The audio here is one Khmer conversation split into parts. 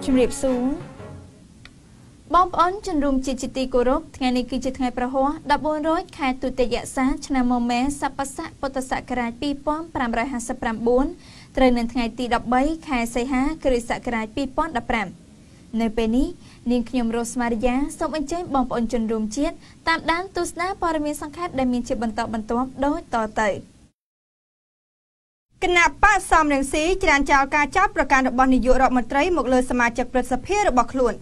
ជំរាបសួរបងប្អូនជនរួមជាទីគោរពថ្ងៃនេះគឺជាថ្ងៃប្រហ័ស1400ខែទុតិយស័កឆ្នាំមមែសប្បស័កពុទ្ធសករាជ2559ត្រូវនៅថ្ងៃទី13ខែសីហាគ្រិស្តសករាជ2015នៅពេលនេះនាងខ្ញុំរស់ស្មារយាសូមអញ្ជើញបងប្អូនជនរួមជាតិតាមដានទស្សនាព័ត៌មានសង្ខេបដែលមានជាបន្តបន្ទាប់ដូចតទៅគណៈបកសំរងស៊ីច្រានចោលការចោទប្រកាន់របស់នាយករដ្ឋមន្ត្រីមកលើសមាជិកព្រឹទ្ធសភារបស់ខ្លួន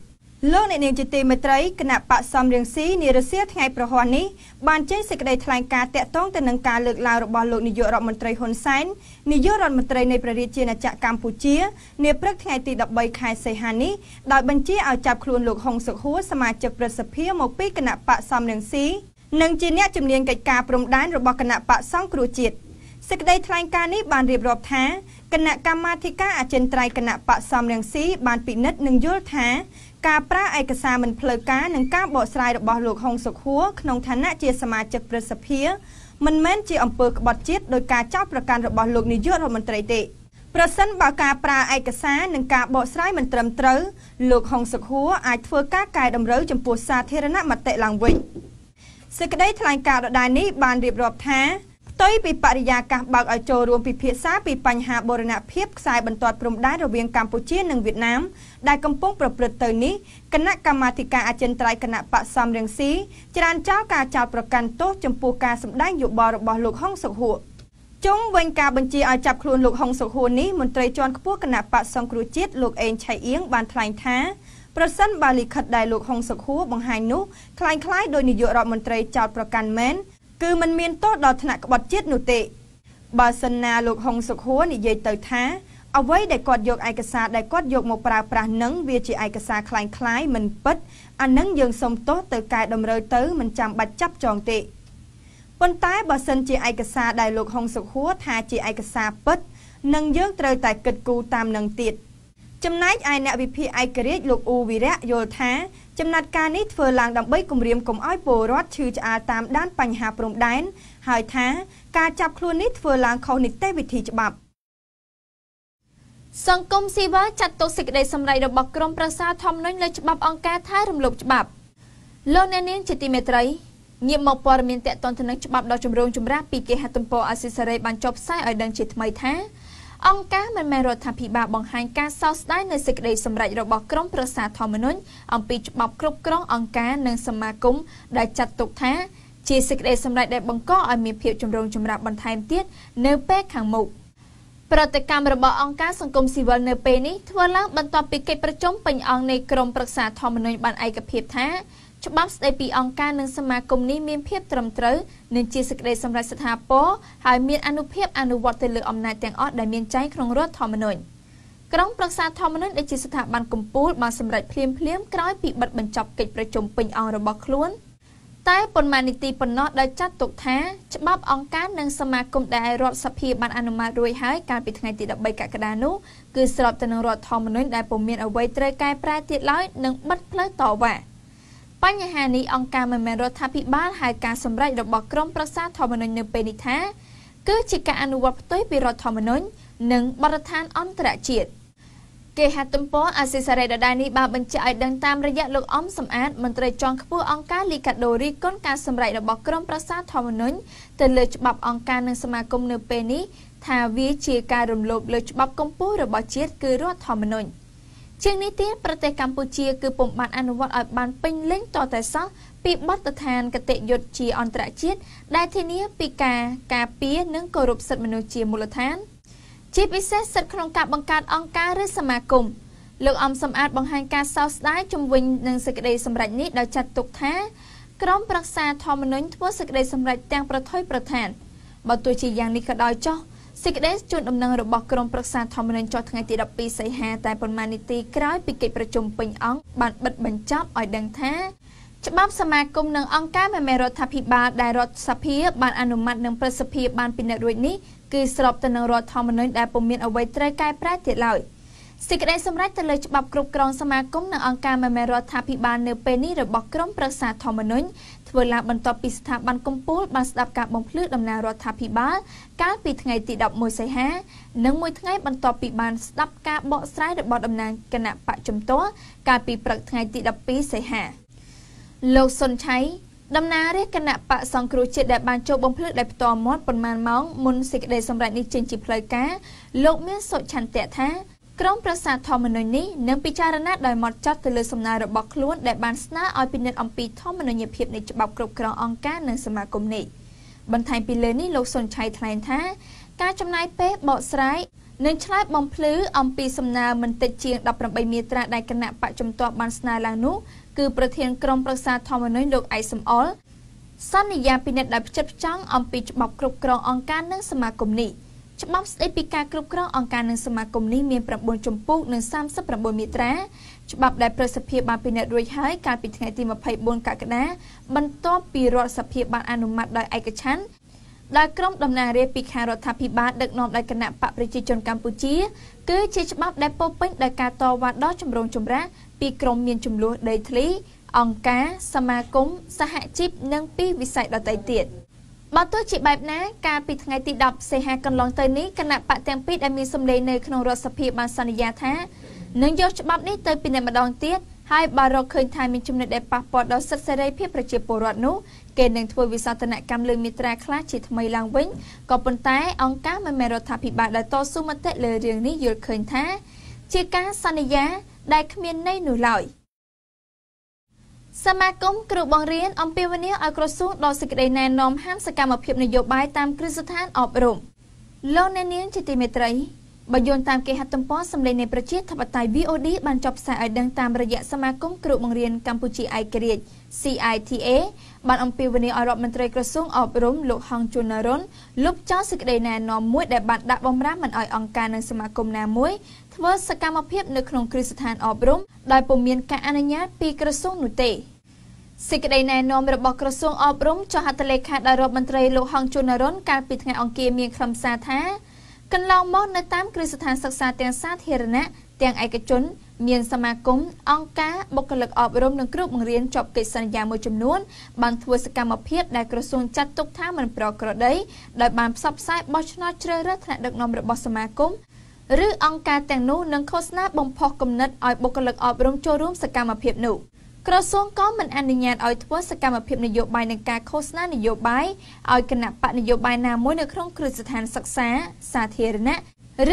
លោកអ្នកនាងជាទីមេត្រីគណៈបកសំរងស៊ីនារសៀលថ្ងៃប្រហ័សនេះបានចេញសេចក្តីថ្លែងការណ៍តាក់ទងទៅនឹងការលើកឡើងរបស់លោកនាយករដ្ឋមន្ត្រីហ៊ុនសែននាយករដ្ឋមន្ត្រីនៃព្រះរាជាណាចក្រកម្ពុជានាព្រឹកថ្ងៃទី13ខែសីហានេះដោយបញ្ជាឲ្យចាប់ខ្លួនលោកហុងសុខួរសមាជិកព្រឹទ្ធសភាមកពីគណៈបកសំរងស៊ីនិងជាអ្នកជំនាញកិច្ចការព្រំដែនរបស់គណៈបកសង្គ្រោះជាតិសេចក្តីថ្លែងការណ៍នេះបានរៀបរាប់ថាគណៈកម្មាធិការអចិន្ត្រៃយ៍គណៈបកសំរងស៊ីបានពិនិត្យនិងយល់ថាការប្រើឯកសារមិនផ្លូវការនិងការបកស្រាយរបស់លោកហុងសុខួរក្នុងឋានៈជាសមាជិកព្រឹទ្ធសភាមិនមែនជាអំពើក្បត់ជាតិដោយការចោទប្រកាន់របស់លោកនាយករដ្ឋមន្ត្រីទេប្រសិនបើការប្រើឯកសារនិងការបកស្រាយមិនត្រឹមត្រូវលោកហុងសុខួរអាចធ្វើការកែតម្រូវចំពោះសាធារណមតិឡើងវិញសេចក្តីថ្លែងការណ៍ដដែលនេះបានរៀបរាប់ថាផ្ទុយពីបរិយាកាសបើកឲ្យចូលរួមពិភាក្សាពីបញ្ហាបូរណភាពខ្សែបន្ទាត់ព្រំដែនរវាងកម្ពុជានិងវៀតណាមដែលកំពុងប្រព្រឹត្តទៅនេះគណៈកម្មាធិការអចិន្ត្រៃយ៍គណៈបកសំរងស៊ីច្រានចោលការចោទប្រកាន់ទោសចំពោះការសម្ដែងយោបល់របស់លោកហុងសុខួរជុំវិញការបញ្ជាឲ្យចាប់ខ្លួនលោកហុងសុខួរនេះមន្ត្រីជាន់ខ្ពស់គណៈបកសង្គ្រោះជាតិលោកអេងឆៃអៀងបានថ្លែងថាប្រសិនបើលិខិតដែលលោកហុងសុខួរបង្ហាញនោះคล้ายៗដោយនាយករដ្ឋមន្ត្រីចោទប្រកាន់មែនគឺมันមានទោសដល់ថ្នាក់ក្បត់ជាតិនោះទេបើសិនណាលោកហុងសុខួរនិយាយទៅថាអ្វីដែលគាត់យកឯកសារដែលគាត់យកមកប្រើប្រាស់នឹងវាជាឯកសារคล้ายៗមិនពិតអានឹងយើងសុំទោសទៅកែតម្រូវទៅមិនចាំបាច់ចាប់ចងទេប៉ុន្តែបើសិនជាឯកសារដែលលោកហុងសុខួរថាជាឯកសារពិតនឹងយើងត្រូវតែគិតគូរតាមនឹងទៀតចំណែកឯអ្នកវិភាគឯករាជ្យលោកអ៊ូវីរៈយល់ថាចំណាត់ការនេះធ្វើឡើងដើម្បីគម្រាមកុំឲ្យពលរដ្ឋឈឺឆ្អាលតាមដានបញ្ហាព្រំដែនហើយថាការចាប់ខ្លួននេះធ្វើឡើងខុសនីតិវិធីច្បាប់សង្គមស៊ីវិលចាត់ទុកសេចក្តីសម្រេចរបស់ក្រមប្រឹក្សាធម្មនុញ្ញលើច្បាប់អង្គការថារំលោភច្បាប់លោកអ្នកនាងជាទីមេត្រីងាកមកព័ត៌មានតាក់ទងទៅនឹងច្បាប់ដ៏ចម្រូងចម្រាសពីគេហទំព័រអាស៊ីសេរីបានចុះផ្សាយឲ្យដឹងជាថ្មីថាអង្គការមិនមែនរដ្ឋាភិបាលបង្ហាញការសោកស្ដាយនៅសេចក្តីសម្រេចរបស់ក្រមប្រឹក្សាធម្មនុញ្ញអំពីច្បាប់គ្រប់គ្រងអង្គការនិងសមាគមដែលចាត់ទុកថាជាសេចក្តីសម្រេចដែលបង្កឲ្យមានភាពចម្រូងចម្រាសបន្ថែមទៀតនៅពេលខាងមុខប្រតិកម្មរបស់អង្គការសង្គមស៊ីវិលនៅពេលនេះធ្វើឡើងបន្ទាប់ពីកិច្ចប្រជុំពេញអង្គនៃក្រមប្រឹក្សាធម្មនុញ្ញបានឯកភាពថាច្បាប់ស្តីពីអង្គការនិងសមាគមនេះមានភាពត្រឹមត្រូវនិងជាសេចក្តីសម្រេចស្ថាពរហើយមានអានុភាពអនុវត្តទៅលើអំណាចទាំងអស់ដែលមានចែងក្នុងរដ្ឋធម្មនុញ្ញក្រុមប្រឹក្សាធម្មនុញ្ញដែលជាស្ថាប័នកំពូលបានសម្រេចភ្លាមក្រោយពីបិទបញ្ចប់កិច្ចប្រជុំពេញអង្គរបស់ខ្លួនតែប៉ុន្មាននាទីប៉ុណ្ណោះដែលចាត់ទុកថាច្បាប់អង្គការនិងសមាគមដែលរដ្ឋសភាបានអនុម័តរួចហើយកាលពីថ្ងៃទី13កក្កដានោះគឺស្របទៅនឹងរដ្ឋធម្មនុញ្ញដែលពុំមានអ្វីត្រូវកែប្រែទៀតឡើយនិងបិទផ្លូវតវ៉ាបញ្ហានេះអង្គការមិនមែនរដ្ឋាភិបាលហើយការសម្រេចរបស់ក្រមប្រឹក្សាធម្មនុញ្ញនៅពេលនេះថាគឺជាការអនុវត្តផ្ទុយពីរដ្ឋធម្មនុញ្ញនិងបទដ្ឋានអន្តរជាតិគេហទំព័រអាស៊ីសេរីដដែលនេះបានបញ្ជាក់ឲ្យដឹងតាមរយៈលោកអំសំអាតមន្ត្រីជាន់ខ្ពស់អង្គការលីកាដូរីគុនការសម្រេចរបស់ក្រមប្រឹក្សាធម្មនុញ្ញទៅលើច្បាប់អង្គការនិងសមាគមនៅពេលនេះថាវាជាការរំលោភលើច្បាប់កម្ពុជារបស់ជាតិគឺរដ្ឋធម្មនុញ្ញជាងនេះទៀតប្រទេសកម្ពុជាគឺពុំបានអនុវត្តឲ្យបានពេញលេញតតែសោះពីបទដ្ឋានគតិយុត្តជាអន្តរជាតិដែលធានាពីការការពារនិងគោរពសិទ្ធិមនុស្សជាមូលដ្ឋានជាពិសេសសិទ្ធិក្នុងការបង្កើតអង្គការឬសមាគមលោកអំសំអាតបង្ហាញការសោកស្ដាយជំវិញនឹងសេចក្តីសម្រេចនេះដោយចាត់ទុកថាក្រមប្រឹក្សាធម្មនុញ្ញធ្វើសេចក្តីសម្រេចទាំងប្រថុយប្រឋានបើទោះជាយ៉ាងនេះក៏ដោយចុះសេចក្តីជូនដំណឹងរបស់ក្រមប្រឹក្សាធម្មនុញ្ញចុះថ្ងៃទី12សីហាតែប៉ុន្មាននាទីក្រោយពីកិច្ចប្រជុំពេញអង្គបានបិទបញ្ចប់ឲ្យដឹងថាច្បាប់សមាគមនិងអង្គការមិនមែនរដ្ឋាភិបាលដែលរដ្ឋសភាបានអនុម័តនិងប្រសិទ្ធភាពបានពិនិត្យរួចនេះគឺស្របទៅនឹងរដ្ឋធម្មនុញ្ញដែលពុំមានអ្វីត្រូវកែប្រែទៀតឡើយ សេចក្តីសម្រេចទៅលើច្បាប់គ្រប់គ្រងសមាគមនិងអង្គការមិនមែនរដ្ឋាភិបាលនៅពេលនេះរបស់ក្រមប្រឹក្សាធម្មនុញ្ញធ្វើឡើងបន្ទាប់ពីស្ថាប័នកំពូលបានស្ដាប់ការបំភ្លឺតំណាងរដ្ឋាភិបាលកាលពីថ្ងៃទី11សីហានិងមួយថ្ងៃបន្ទាប់ពីបានស្ដាប់ការបកស្រាយរបស់តំណាងគណៈបច្ចុប្បន្នកាលពីព្រឹកថ្ងៃទី12សីហាលោកសុនឆៃតំណាងរាជគណៈបកសង្គ្រោះជាតិដែលបានចូលបំភ្លឺដោយផ្ទាល់មាត់ប៉ុន្មានម៉ោងមុនសេចក្តីសម្រេចនេះចេញជាផ្លូវការលោកមានសុឆន្ទៈថាក្រមប្រឹក្សាធម្មនុញ្ញនេះនឹងពិចារណាដោយហ្មត់ចត់ទៅលើសំណើរបស់ខ្លួនដែលបានស្នើឲ្យពិនិត្យអំពីធម្មនុញ្ញភាពនៃច្បាប់គ្រប់គ្រងអង្គការនិងសមាគមនេះបន្ថែមពីលើនេះលោកសុនឆៃថ្លែងថាការចំណាយពេលបកស្រាយនិងឆ្លើយបំភ្លឺអំពីសំណើមិនតិចជាង18មាត្រាដែលគណៈបច្ចុប្បន្នបានស្នើឡើងនោះគឺប្រធានក្រមប្រឹក្សាធម្មនុញ្ញលោកអៃសំអល់សន្យាពិនិត្យដោយផ្ចិតផ្ចង់អំពីច្បាប់គ្រប់គ្រងអង្គការនិងសមាគមនេះច្បាប់ស្តីពីការគ្រប់គ្រងអង្គការនិងសមាគមនេះមាន9ជំពូកនិង39មាត្រាច្បាប់ដែលប្រសិទ្ធភាពបានពិនិត្យរួចហើយកាលពីថ្ងៃទី24កក្កដាបន្ទាប់ពីរដ្ឋសភាបានអនុម័តដោយឯកច្ឆន្ទដោយក្រុមតំណាងរាស្ត្រពីខាងរដ្ឋាភិបាលដឹកនាំដោយគណៈបកប្រជាជនកម្ពុជាគឺជាច្បាប់ដែលពោពេញដោយការតវ៉ាដ៏ចម្រូងចម្រាសពីក្រុមមានចំនួនដីធ្លីអង្គការសមាគមសហជីពនិងពីវិស័យដទៃទៀតបើទោះជាបែបណាកាលពីថ្ងៃទី10សីហាកន្លងទៅនេះគណៈបកទាំងពីរដែលមានសម្លេងនៅក្នុងរដ្ឋសភាបានសន្យាថានឹងយកច្បាប់នេះទៅពិនិត្យម្ដងទៀតហើយបើរកឃើញថាមានចំណុចដែលប៉ះពាល់ដល់សិទ្ធិសេរីភាពប្រជាពលរដ្ឋនោះគេនឹងធ្វើវិសោធនកម្មលើមាត្រាខ្លះជាថ្មីឡើងវិញក៏ប៉ុន្តែអង្គការមិនមែនរដ្ឋាភិបាលដែលតស៊ូមតិលើរឿងនេះយល់ឃើញថាជាការសន្យាដែលគ្មានន័យនោះឡើយសមាគមគ្រូបង្រៀនអំពាវនាវឲ្យក្រសួងដល់សេចក្តីណែនាំហាមសកម្មភាពនយោបាយតាមគ្រឹះស្ថានអប់រំលោកអ្នកនាងជាទីមេត្រីបើយោងតាមគេហទំព័រសម្លេងនៃប្រជាធិបតេយ្យ VOD បានចុះផ្សាយឲ្យដឹងតាមរយៈសមាគមគ្រូបង្រៀនកម្ពុជាឯករាជ្យ CITA បានអំពាវនាវឲ្យរដ្ឋមន្ត្រីក្រសួងអប់រំលោកហងជួននរុនលុបចោលសេចក្តីណែនាំមួយដែលបានដាក់បំរាមមិនឲ្យអង្គការនិងសមាគមណាមួយធ្វើសកម្មភាពនៅក្នុងគ្រឹះស្ថានអប់រំដោយពុំមានការអនុញ្ញាតពីក្រសួងនោះទេសេចក្តីណែនាំរបស់ក្រសួងអប់រំចុះហត្ថលេខាដោយរដ្ឋមន្ត្រីលោកហងជួននរុនកាលពីថ្ងៃអង្គារមានខ្លឹមសារថាកន្លងមកនៅតាមគ្រឹះស្ថានសិក្សាទាំងសាធារណៈទាំងឯកជនមានសមាគមអង្គការបុគ្គលិកអប់រំនិងគ្រូបង្រៀនជាប់កិច្ចសន្យាមួយចំនួនបានធ្វើសកម្មភាពដែលក្រសួងចាត់ទុកថាមិនប្រក្រតីដោយបានផ្សព្វផ្សាយបោះឆ្នោតជ្រើសរើសថ្នាក់ដឹកនាំរបស់សមាគមឬអង្គការទាំងនោះនឹងឃោសនាបំផុសគំនិតឲ្យបុគ្គលិកអប់រំចូលរួមសកម្មភាពនោះក្រសួងក៏មិនអនុញ្ញាតឲ្យធ្វើសកម្មភាពនយោបាយនិងការឃោសនានយោបាយឲ្យគណៈបកនយោបាយណាមួយនៅក្នុងគ្រឹះស្ថានសិក្សាសាធារណៈ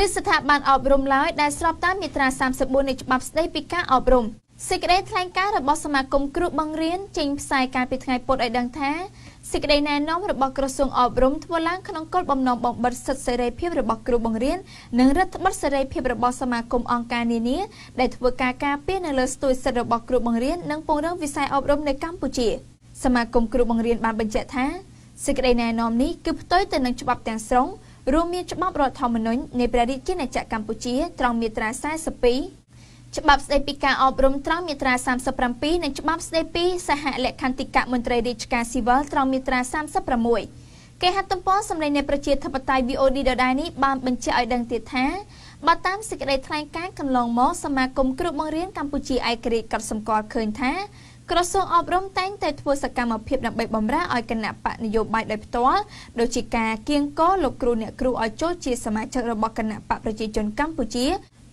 ឬស្ថាប័នអប់រំឡើយដែលស្របតាមមាត្រា34នៃច្បាប់ស្តីពីការអប់រំសេចក្តីថ្លែងការណ៍របស់សមាគមគ្រូបង្រៀនចេញផ្សាយកាលពីថ្ងៃពុធឲ្យដឹងថាសេចក្តីណែនាំរបស់ក្រសួងអប់រំធ្វើឡើងក្នុងគោលបំណងបំបិទសិទ្ធិសេរីភាពរបស់គ្រូបង្រៀននិងរដ្ឋបិទសេរីភាពរបស់សមាគមអង្គការនានាដែលធ្វើការការពារនៅលើស្ទួយសិទ្ធិរបស់គ្រូបង្រៀននិងពង្រឹងវិស័យអប់រំនៅកម្ពុជាសមាគមគ្រូបង្រៀនបានបញ្ជាក់ថាសេចក្តីណែនាំនេះគឺផ្ទុយទៅនឹងច្បាប់ទាំងស្រុងរួមមានច្បាប់រដ្ឋធម្មនុញ្ញនៃព្រះរាជាណាចក្រកម្ពុជាត្រង់មាត្រា42ច្បាប់ស្តីពីការអប់រំត្រង់មាត្រា37និងច្បាប់ស្តីពីសហលក្ខន្តិកៈមន្ត្រីរាជការស៊ីវិលត្រង់មាត្រា36គេហទំព័រសម្លេងនៃប្រជាធិបតេយ្យ VOD ដដែលនេះបានបញ្ជាក់ឲ្យដឹងទៀតថាបើតាមសេចក្តីថ្លែងការណ៍កន្លងមកសមាគមគ្រូបង្រៀនកម្ពុជាឯករាជ្យកត់សម្គាល់ឃើញថាក្រសួងអប់រំតែងតែធ្វើសកម្មភាពដើម្បីបម្រើឲ្យគណៈបកនយោបាយដោយផ្ទាល់ដូចជាការគៀងគរលោកគ្រូអ្នកគ្រូឲ្យចូលជាសមាជិករបស់គណៈបកប្រជាជនកម្ពុជា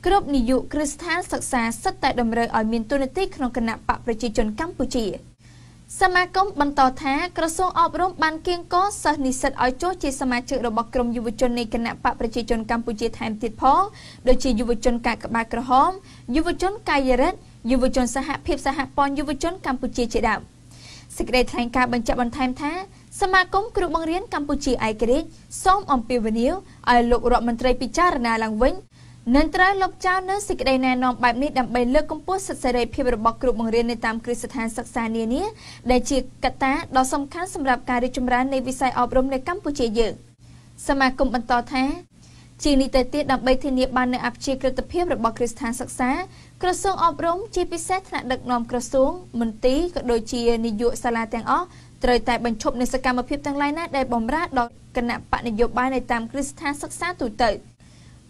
គ្រប់នាយកគ្រឹះស្ថានសិក្សាសិតតែតម្រូវឲ្យមានតួនាទីក្នុងគណៈបកប្រជាជនកម្ពុជាសមាគមបន្តថាក្រសួងអប់រំបានគៀងគរសិស្សនិស្សិតឲ្យចូលជាសមាជិករបស់ក្រុមយុវជននៃគណៈបកប្រជាជនកម្ពុជាថែមទៀតផងដូចជាយុវជនកាកបាទក្រហមយុវជនកាយរិទ្ធយុវជនសហភាពសហព័ន្ធយុវជនកម្ពុជាជាដើមសេចក្តីថ្លែងការណ៍បញ្ជាក់បន្ថែមថាសមាគមគ្រូបង្រៀនកម្ពុជាឯករាជ្យសូមអំពាវនាវឲ្យលោករដ្ឋមន្ត្រីពិចារណាឡើងវិញនឹងត្រូវលុបចោលនូវសេចក្តីណែនាំបែបនេះដើម្បីលើកកម្ពស់សិទ្ធិសេរីភាពរបស់គ្រូបង្រៀននៅតាមគ្រឹះស្ថានសិក្សានានាដែលជាកត្តាដ៏សំខាន់សម្រាប់ការរីកចម្រើននៃវិស័យអប់រំនៅកម្ពុជាយើងសមាគមបន្តថាជាងនេះទៅទៀតដើម្បីធានាបាននូវអព្យាក្រឹតភាពរបស់គ្រឹះស្ថានសិក្សាក្រសួងអប់រំជាពិសេសថ្នាក់ដឹកនាំក្រសួងមន្ទីរក៏ដូចជានាយកសាលាទាំងអស់ត្រូវតែបញ្ឈប់នូវសកម្មភាពទាំងឡាយណាដែលបំរើដល់គណៈបកនយោបាយនៅតាមគ្រឹះស្ថានសិក្សាទូទៅ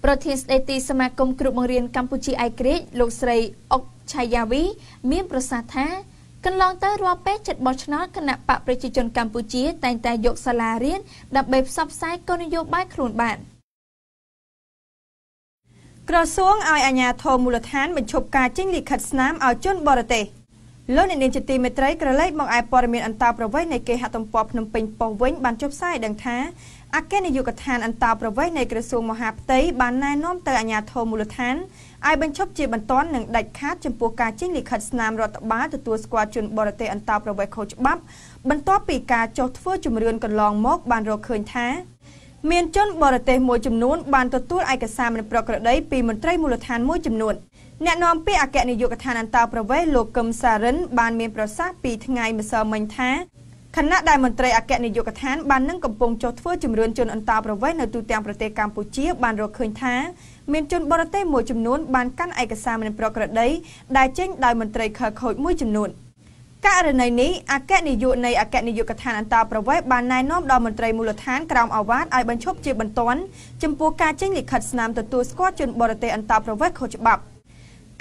ប្រធានស្ដីទីសមាគមគ្រូបង្រៀនកម្ពុជាឯករាជ្យលោកស្រីអុកឆាយាវីមានប្រសាសន៍ថាកន្លងទៅរាល់ពេលចិត្តបោះឆ្នោតគណៈបកប្រជាជនកម្ពុជាតែងតែយកសាលារៀនដើម្បីផ្សព្វផ្សាយគោលនយោបាយខ្លួនបានក្រសួងឲ្យអាជ្ញាធរមូលដ្ឋានបញ្ឈប់ការចេញលិខិតស្នាមឲ្យជនបរទេសលោកអ្នកនាងជាទីមេត្រីក្រឡេកមកឯព័ត៌មានអន្តរប្រវេសន៍នៃគេហទំព័រភ្នំពេញប៉ុស្តិ៍វិញបានចុះផ្សាយដឹងថាអគ្គនាយកដ្ឋានអន្តរប្រវេសន៍នៃក្រសួងមហាផ្ទៃបានណែនាំទៅអាជ្ញាធរមូលដ្ឋានឲ្យបញ្ឈប់ជាបន្ទាន់និងដាច់ខាតចំពោះការចេញលិខិតស្នាមរដ្ឋបាលទទួលស្គាល់ជនបរទេសអន្តរប្រវេសន៍ខុសច្បាប់បន្ទាប់ពីការចុះធ្វើជំរឿនកន្លងមកបានរកឃើញថាមានជនបរទេសមួយចំនួនបានទទួលឯកសារមិនប្រក្រតីពីមន្ត្រីមូលដ្ឋានមួយចំនួនអ្នកនាំពាក្យអគ្គនាយកដ្ឋានអន្តរប្រវេសន៍លោកកឹមសារិនបានមានប្រសាសន៍ពីថ្ងៃម្សិលមិញថាខណៈដែលមន្ត្រីអគ្គនាយកដ្ឋានបាននឹងកំពុងចុះធ្វើជំរឿនជនអន្តរប្រវេសន៍នៅទូទាំងប្រទេសកម្ពុជាបានរកឃើញថាមានជនបរទេសមួយចំនួនបានកាន់ឯកសារមិនប្រក្រតីដែលចេញដោយមន្ត្រីខិលខូចមួយចំនួនករណីនេះអគ្គនាយកនៃអគ្គនាយកដ្ឋានអន្តរប្រវេសន៍បានណែនាំដល់មន្ត្រីមូលដ្ឋានក្រោមអាវ៉ាតឲ្យបញ្ឈប់ជាបន្ទាន់ចំពោះការចេញលិខិតស្នាមទទួលស្គាល់ជនបរទេសអន្តរប្រវេសន៍ខុសច្បាប់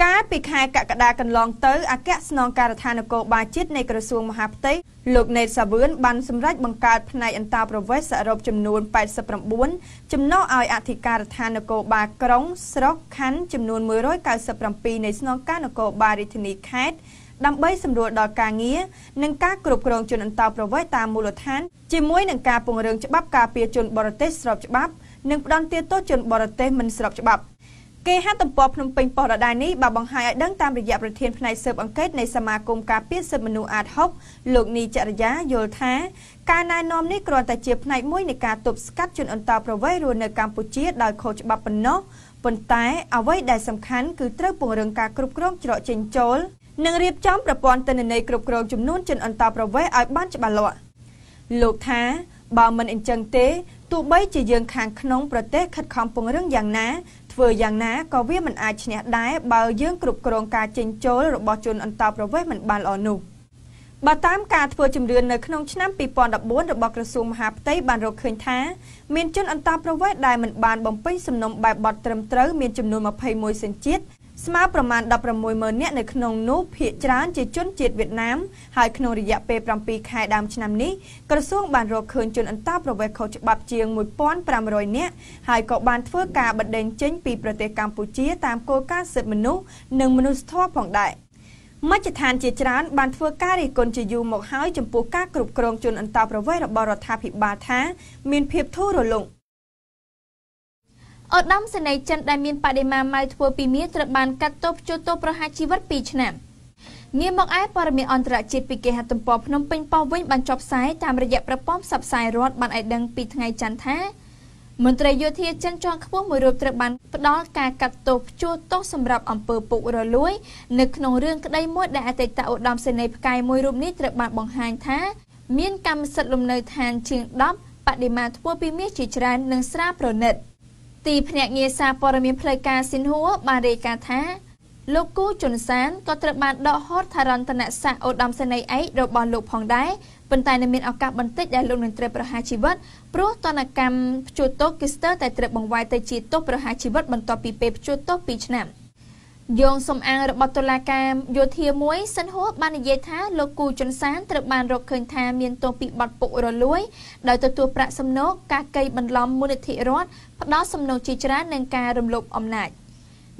កាលពីខែកក្កដាកន្លងទៅអគ្គស្នងការដ្ឋាននគរបាលជាតិនៃក្រសួងមហាផ្ទៃលោកណេតសាវឿនបានសម្រេចបង្កើតផ្នែកអន្តរប្រវេសន៍សរុបចំនួន89ចំណុះឲ្យអធិការដ្ឋាននគរបាលក្រុងស្រុកខណ្ឌចំនួន197នៃស្នងការនគរបាលរាជធានីខេត្តដើម្បីសម្រួលដល់ការងារនិងការគ្រប់គ្រងជនអន្តរប្រវេសន៍តាមមូលដ្ឋានជាមួយនឹងការពង្រឹងច្បាប់ការពារជនបរទេសស្របច្បាប់និងផ្តន្ទាទោសជនបរទេសមិនស្របច្បាប់គេហទំព័រភ្នំពេញប៉ុស្តិ៍ដដែលនេះបានបង្ហាញឲ្យដឹងតាមរយៈប្រធានផ្នែកស៊ើបអង្កេតនៃសមាគមការពារសិទ្ធិមនុស្សអាត6លោកនីចរិយាយល់ថាការណែនាំនេះគ្រាន់តែជាផ្នែកមួយនៃការទប់ស្កាត់ជនអន្តរប្រវេសន៍រស់នៅកម្ពុជាដោយខុសច្បាប់ប៉ុណ្ណោះប៉ុន្តែអ្វីដែលសំខាន់គឺត្រូវពង្រឹងការគ្រប់គ្រងច្រកចេញចូលនិងរៀបចំប្រព័ន្ធទិន្នន័យគ្រប់គ្រងចំនួនជនអន្តរប្រវេសន៍ឲ្យបានច្បាស់លាស់លោកថាបើមិនអញ្ចឹងទេទោះបីជាយើងខាងក្នុងប្រទេសខិតខំពង្រឹងយ៉ាងណាធ្វើយ៉ាងណាក៏វាមិនអាចឈ្នះដែរបើយើងគ្រប់គ្រងការចេញចូលរបស់ជនអន្តរប្រវេសន៍មិនបានល្អនោះបើតាមការធ្វើជំរឿននៅក្នុងឆ្នាំ2014របស់ក្រសួងមហាផ្ទៃបានរកឃើញថាមានជនអន្តរប្រវេសន៍ដែលមិនបានបំពេញសំណុំបែបបទត្រឹមត្រូវមានចំនួន21សញ្ជាតិស្មើប្រមាណ160000នាក់នៅក្នុងនោះភាគច្រើនជាជនជាតិវៀតណាមហើយក្នុងរយៈពេល7ខែដើមឆ្នាំនេះក្រសួងបានរកឃើញជនអន្តរប្រវេសន៍ខុសច្បាប់ជាង1500នាក់ហើយក៏បានធ្វើការបណ្តេញចេញពីប្រទេសកម្ពុជាតាមគោលការណ៍សិទ្ធិមនុស្សនិងមនុស្សធម៌ផងដែរមជ្ឈដ្ឋានជាច្រើនបានធ្វើការរិះគន់ជាយូរមកហើយចំពោះការគ្រប់គ្រងជនអន្តរប្រវេសន៍របស់រដ្ឋាភិបាលថាមានភាពធូររលុងឧត្តមសេនីយ៍ចិនដែលមានបដិមាម៉ៅធ្វើពីមាសត្រូវបានកាត់ទោសព្យួរទោសប្រហារជីវិត2ឆ្នាំងាកមកឯព័ត៌មានអន្តរជាតិពីគេហទំព័រភ្នំពេញប៉ុស្តិ៍វិញបានចុះផ្សាយតាមរយៈប្រព័ន្ធផ្សព្វផ្សាយរដ្ឋបានឲ្យដឹងពីថ្ងៃច័ន្ទថាមន្ត្រីយោធាចិនជាន់ខ្ពស់មួយរូបត្រូវបានផ្ដល់ការកាត់ទោសព្យួរទោសសម្រាប់អំពើពុករលួយនៅក្នុងរឿងក្តីមួយដែលអតីតឧត្តមសេនីយ៍ផ្កាយមួយរូបនេះត្រូវបានបង្ហាញថាមានកម្មសិទ្ធិលំនៅឋានជាង10បដិមាធ្វើពីមាសជាច្រើននិងស្រាប្រណិតទីភ្នាក់ងារសារព័ត៌មានផ្លូវការស៊ីនហួរបានរាយការណ៍ថាលោកគូជុនសានក៏ត្រូវបានដកហូតថារន្តនស័ក្តិឧត្តមសេនីយ៍ឯករបស់លោកផងដែរប៉ុន្តែនៅមានឱកាសបន្តិចដែលលោកនឹងត្រូវប្រហារជីវិតព្រោះទណ្ឌកម្មព្យួរទោសគឺស្ទើរតែត្រូវបង្វែរទៅជាទោសប្រហារជីវិតបន្ទាប់ពីពេលព្យួរទោស2ឆ្នាំយោងសំអាងរបស់តុលាការយោធាមួយសិនហួរបាននិយាយថាលោកគូជុនសានត្រូវបានរកឃើញថាមានទោសពីបទពុករលួយដោយទទួលប្រាក់សំណូកការកេងបន្លំមូលនិធិរដ្ឋផ្ដោតសំណូកជាច្រើននិងការរំលោភអំណាច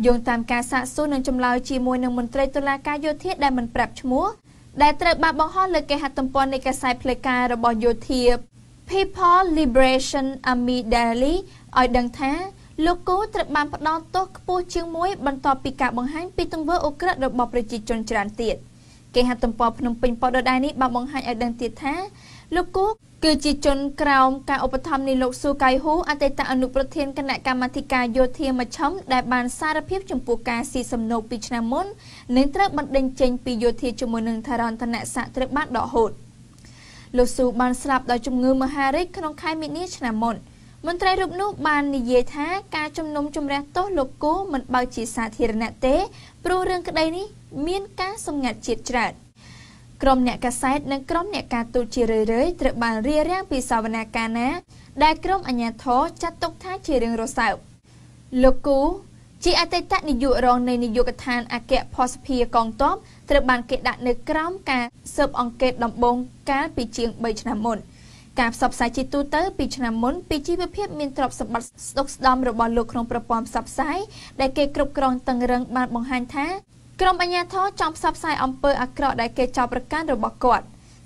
យោងតាមការសាកសួរនិងចម្លើយជាមួយនឹងមន្ត្រីតុលាការយោធាដែលមិនប្រាប់ឈ្មោះដែលត្រូវបានបង្ហោះលើគេហទំព័រនៃកាសែតផ្លូវការរបស់យោធា People Liberation Army Daily ឲ្យដឹងថាលោកគូត្រូវបានផ្ដោតទោសខ្ពស់ជាងមួយបន្ទាប់ពីការបង្ហាញពីទង្វើឧក្រិដ្ឋរបស់ប្រជាជនច្រើនទៀតគេហទំព័រភ្នំពេញប៉ុស្តិ៍ដដែលនេះបានបង្ហាញឲ្យដឹងទៀតថាលោកគូគឺជាជនក្រោមការឧបត្ថម្ភនៃលោកស៊ូកៃហ៊ូអតីតអនុប្រធានគណៈកម្មាធិការយោធាមជ្ឈិមដែលបានសារភាពចំពោះការស៊ីសំណូកពីឆ្នាំមុននិងត្រូវបណ្តេញចេញពីយោធាជាមួយនឹងថារន្តនស័ក្តិត្រូវបានដកហូតលោកស៊ូបានស្លាប់ដោយជំងឺមហារីកក្នុងខែមីនាឆ្នាំមុនមន្ត្រីរូបនោះបាននិយាយថាការជំនុំជម្រះទោសលោកគូមិនបើកជាសាធារណៈទេព្រោះរឿងក្តីនេះមានការសម្ងាត់ជាតិច្រើនក្រុមអ្នកកាសែតនិងក្រុមអ្នកការទូតជារឿយៗត្រូវបានរារាំងពីសវនាការណាដែលក្រុមអាជ្ញាធរចាត់ទុកថាជារឿងរសើប លោកគូជាអតីតនាយករងនៃនាយកដ្ឋានអគ្គភស្តុភារកងទ័ពត្រូវបានគេដាក់នៅក្រោមការស៊ើបអង្កេតដំបូងកាលពីជាង3ឆ្នាំមុនការផ្សព្វផ្សាយជាទូទៅពីឆ្នាំមុនពីជីវភាពមានទ្រព្យសម្បត្តិស្ដុកស្ដំរបស់លោកក្នុងប្រព័ន្ធផ្សព្វផ្សាយដែលគេគ្រប់គ្រងតឹងរឹងបានបង្ហាញថាក្រុមអាជ្ញាធរចង់ផ្សព្វផ្សាយអំពើអាក្រក់ដែលគេចោទប្រកាន់របស់គាត់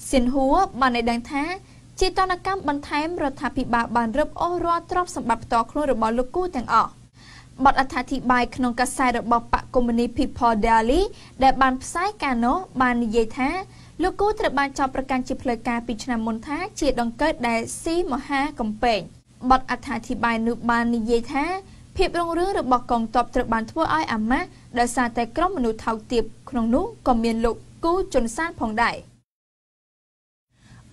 ស៊ីនហួរបានឲ្យដឹងថាជាតនកម្មបន្ថែមរដ្ឋាភិបាលបានរឹបអូសរាល់ទ្រព្យសម្បត្តិផ្ទាល់ខ្លួនរបស់លោកគូទាំងអស់បទអត្ថាធិប្បាយក្នុងកាសែតរបស់បកកុម្មុយនី People Daily ដែលបានផ្សាយកាលនោះបាននិយាយថាលោកគូត្រូវបានចោទប្រកាន់ជាផ្លូវការពីឆ្នាំមុនថាជាដង្កូវដែលស៊ីមហាកំពែងបទអត្ថាធិប្បាយនោះបាននិយាយថាភាពរុងរឿងរបស់កងទ័ពត្រូវបានធ្វើឲ្យអាម៉ាស់ដោយសារតែក្រុមមនុស្សថោកទាបក្នុងនោះក៏មានលោកគូជុនសានផងដែរ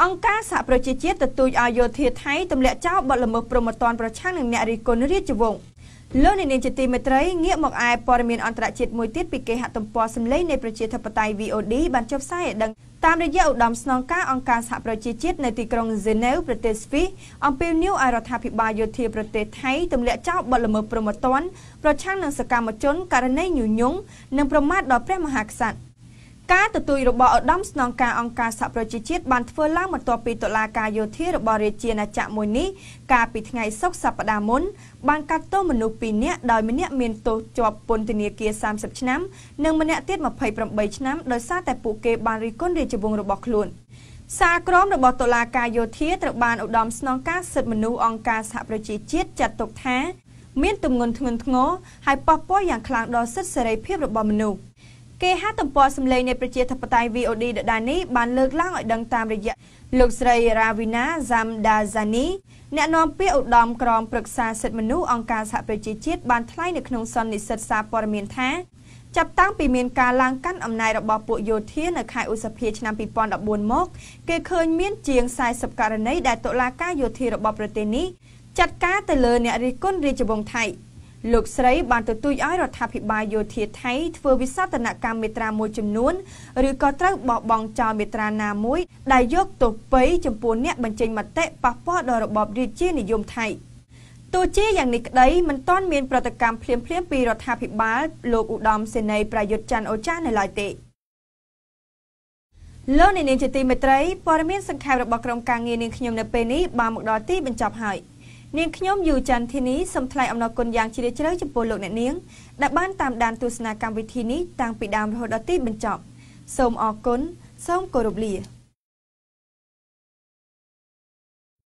អង្គការសហប្រជាជាតិទទូចឲ្យយោធាថៃទម្លាក់ចោលបទល្មើសព្រហ្មទណ្ឌប្រឆាំងនឹងអ្នករិះគន់រាជវង្សលោកនាងជាទីមេត្រីងាកមកឯព័ត៌មានអន្តរជាតិមួយទៀតពីគេហទំព័រសម្លេងនៃប្រជាធិបតេយ្យ VOD បានចុះផ្សាយឲ្យដឹងតាមរយៈឧត្តមស្នងការអង្គការសហប្រជាជាតិនៅទីក្រុងហ្សឺណែវប្រទេសស្វីសអំពាវនាវឲ្យរដ្ឋាភិបាលយោធាប្រទេសថៃទម្លាក់ចោលបទល្មើសព្រហ្មទណ្ឌប្រឆាំងនឹងសកម្មជនករណីញុះញង់និងប្រមាថដល់ព្រះមហាក្សត្រការទទូចរបស់ឧត្តមស្នងការអង្គការសហប្រជាជាតិបានធ្វើឡើងបន្ទាប់ពីតុលាការយោធារបស់រាជាណាចក្រមួយនេះកាលពីថ្ងៃសុក្រសប្តាហ៍មុនបានកាត់ទោសមនុស្ស2នាក់ដោយម្នាក់មានទោសជាប់ពន្ធនាគារ30ឆ្នាំនិងម្នាក់ទៀត28ឆ្នាំដោយសារតែពួកគេបានរិះគន់រាជវង្សរបស់ខ្លួនសារក្រមរបស់តុលាការយោធាត្រូវបានឧត្តមស្នងការសិទ្ធិមនុស្សអង្គការសហប្រជាជាតិចាត់ទុកថាមានទម្ងន់ធ្ងន់ធ្ងរហើយប៉ះពាល់យ៉ាងខ្លាំងដល់សិទ្ធិសេរីភាពរបស់មនុស្សគេហទំព័រសម្លេងនៃប្រជាធិបតេយ្យ VOD ដដែលនេះបានលើកឡើងឲ្យដឹងតាមរយៈលោកស្រី Ravina Zamdazani អ្នកនាំពាក្យឧត្តមក្រុមប្រឹក្សាសិទ្ធិមនុស្សអង្គការសហប្រជាជាតិបានថ្លែងនៅក្នុងសន្និសីទសារព័ត៌មានថាចាប់តាំងពីមានការឡើងកាន់អំណាចរបស់ពួកយោធានៅខែឧសភាឆ្នាំ2014មកគេឃើញមានជាង40ករណីដែលតុលាការយោធារបស់ប្រទេសនេះចាត់ការទៅលើអ្នករិះគន់រាជវង្សថៃលោកស្រីបានទទូចឲ្យរដ្ឋាភិបាលយោធាថៃធ្វើវិសោធនកម្មមាត្រាមួយចំនួនឬក៏ត្រូវបោះបង់ចោលមាត្រាណាមួយដែលយកទោសពៃចំពោះអ្នកបញ្ចេញមតិប៉ះពាល់ដល់របបរាជានិយមថៃទោះជាយ៉ាងនេះក្តីមិនទាន់មានប្រតិកម្មភ្លាមៗពីរដ្ឋាភិបាលលោកឧត្តមសេនីយ៍ប្រយុទ្ធច័ន្ទអូចានៅឡើយទេលោកនាងជាទីមេត្រីព័ត៌មានសង្ខេបរបស់ក្រុមការងារនាងខ្ញុំនៅពេលនេះបានមកដល់ទីបញ្ចប់ហើយនាងខ្ញុំយូច័ន្ទធីនីសូមថ្លែងអំណរគុណយ៉ាងជ្រាលជ្រៅចំពោះលោកអ្នកនាងដែលបានតាមដានទស្សនាកម្មវិធីនេះតាំងពីដើមរហូតដល់ទីបញ្ចប់សូមអរគុណសូមគោរពលា